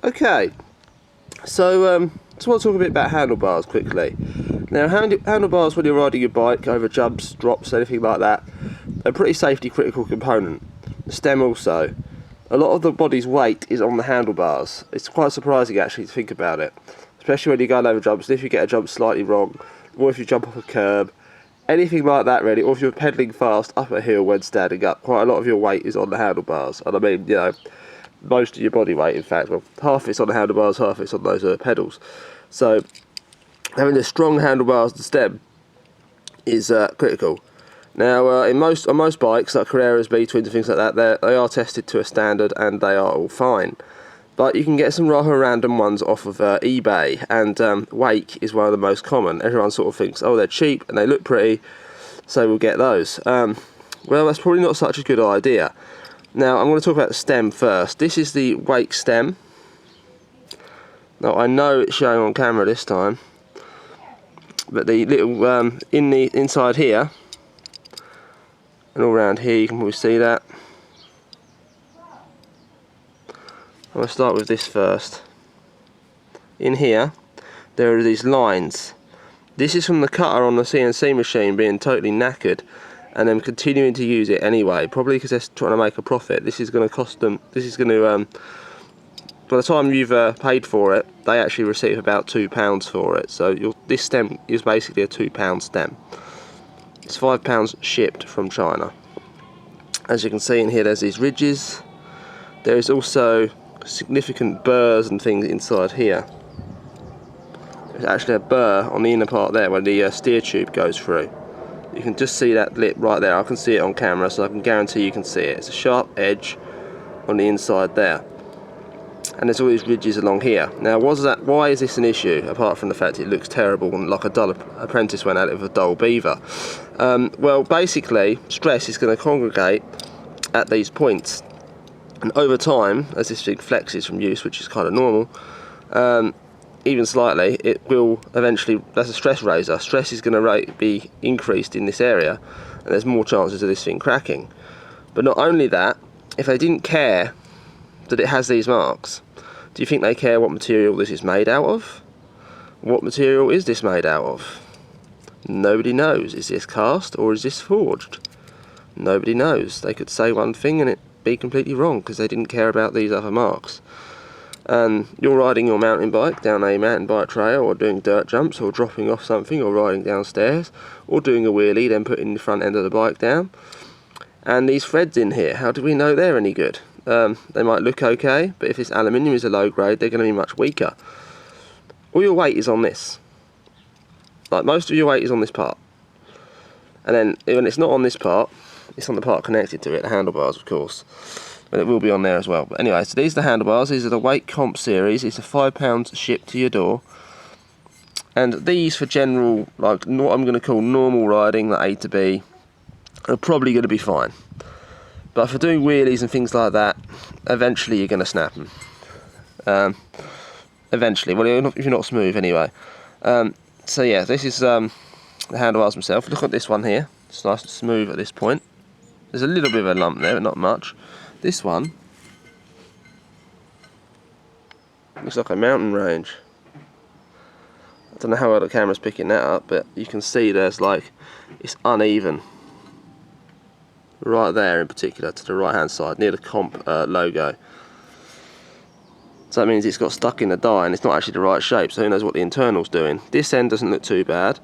Okay, so just want to talk a bit about handlebars quickly. Now, handlebars when you're riding your bike over jumps, drops, anything like that, they're a pretty safety critical component. The stem also. A lot of the body's weight is on the handlebars. It's quite surprising actually to think about it, especially when you're going over jumps. If you get a jump slightly wrong, or if you jump off a curb, anything like that really, or if you're pedalling fast up a hill when standing up, quite a lot of your weight is on the handlebars. And I mean, you know, most of your body weight, in fact, well, half it's on the handlebars, half it's on those pedals. So having the strong handlebars and stem is critical. Now, on most bikes, like Carreras, B-Twins and things like that, they are tested to a standard and they are all fine. But you can get some rather random ones off of eBay, and Wake is one of the most common. Everyone sort of thinks, oh, they're cheap and they look pretty, so we'll get those. Well, that's probably not such a good idea. Now, I'm going to talk about the stem first. This is the Wake stem. Now, I know it's showing on camera this time, but the little inside here and all around here, you can probably see that. I'm going to start with this first. In here, there are these lines. This is from the cutter on the CNC machine being totally knackered, and them continuing to use it anyway, probably because they're trying to make a profit. This is going to cost them, by the time you've paid for it, they actually receive about £2 for it. So this stem is basically a £2 stem. It's £5 shipped from China. As you can see in here, there's these ridges. There is also significant burrs and things inside here. There's actually a burr on the inner part there where the steer tube goes through. You can just see that lip right there. I can see it on camera, so I can guarantee you can see it. It's a sharp edge on the inside there. And there's all these ridges along here. Now, why is this an issue, apart from the fact it looks terrible and like a dull apprentice went at it with a dull beaver? Well, basically, stress is going to congregate at these points. And over time, as this thing flexes from use, which is kind of normal, even slightly, it will eventually, that's a stress raiser. Stress is going to be increased in this area, and there's more chances of this thing cracking. But not only that, if they didn't care that it has these marks, do you think they care what material this is made out of? What material is this made out of? Nobody knows. Is this cast or is this forged? Nobody knows. They could say one thing and it be completely wrong because they didn't care about these other marks. And you're riding your mountain bike down a mountain bike trail, or doing dirt jumps, or dropping off something, or riding downstairs, or doing a wheelie, then putting the front end of the bike down. And these threads in here, how do we know they're any good? They might look okay, but if this aluminium is a low grade, they're going to be much weaker. All your weight is on this. Like, most of your weight is on this part. And then when it's not on this part, it's on the part connected to it, the handlebars, of course. But it will be on there as well. But anyway, so these are the handlebars. These are the Wake Comp series. It's a £5 shipped to your door. And these for general, like what I'm going to call normal riding, like A to B, are probably going to be fine. But for doing wheelies and things like that, eventually you're going to snap them. Eventually, well, if you're not smooth anyway. So yeah, this is the handlebars themselves. Look at this one here. It's nice and smooth at this point. There's a little bit of a lump there, but not much. This one looks like a mountain range. I don't know how well the camera's picking that up, but you can see there's like, it's uneven. Right there in particular, to the right hand side, near the Comp logo. So that means it's got stuck in the die and it's not actually the right shape, so who knows what the internal's doing. This end doesn't look too bad,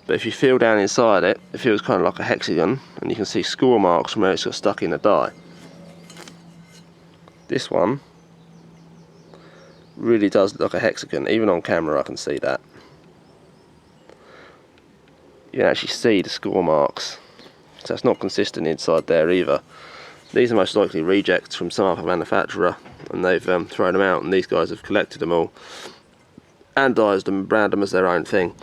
but if you feel down inside it, it feels kind of like a hexagon, and you can see score marks from where it's got stuck in the die. This one really does look like a hexagon. Even on camera I can see that. You can actually see the score marks, so it's not consistent inside there either. These are most likely rejects from some other manufacturer, and they've thrown them out, and these guys have collected them all, anodised them, branded them as their own thing.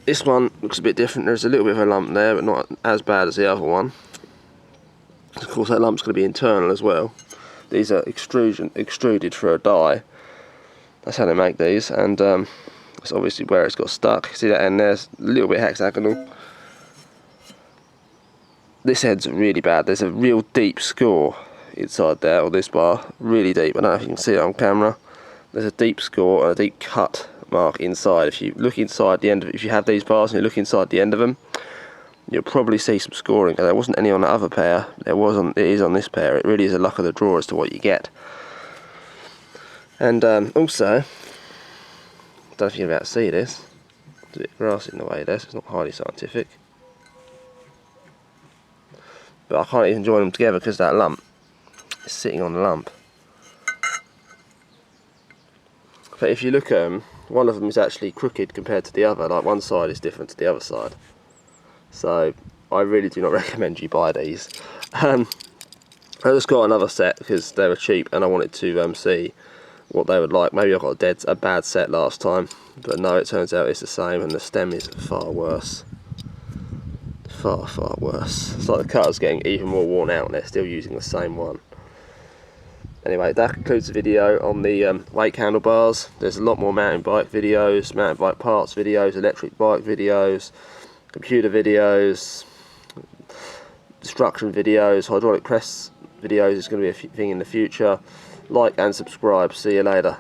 This one looks a bit different. There's a little bit of a lump there, but not as bad as the other one. Of course, that lump's going to be internal as well. These are extruded for a die. That's how they make these, and it's obviously where it's got stuck. See that end there's a little bit hexagonal. This head's really bad. There's a real deep score inside there, or this bar, really deep. I don't know if you can see it on camera. There's a deep score and a deep cut mark inside. If you look inside the end of it, if you have these bars and you look inside the end of them, you'll probably see some scoring. There wasn't any on the other pair. It is on this pair. It really is a luck of the draw as to what you get. And also, I don't know if you can about to see this. There's a bit of grass in the way there, so it's not highly scientific. But I can't even join them together because that lump is sitting on the lump. But if you look at them, one of them is actually crooked compared to the other. Like one side is different to the other side. So I really do not recommend you buy these. I just got another set because they were cheap and I wanted to see what they would like. Maybe I got a bad set last time, but no, it turns out it's the same, and the stem is far worse. Far worse. It's like the cutter's getting even more worn out and they're still using the same one. Anyway, that concludes the video on the Wake handlebars. There's a lot more mountain bike videos, mountain bike parts videos, electric bike videos, computer videos, destruction videos, hydraulic press videos is going to be a thing in the future. Like and subscribe. See you later.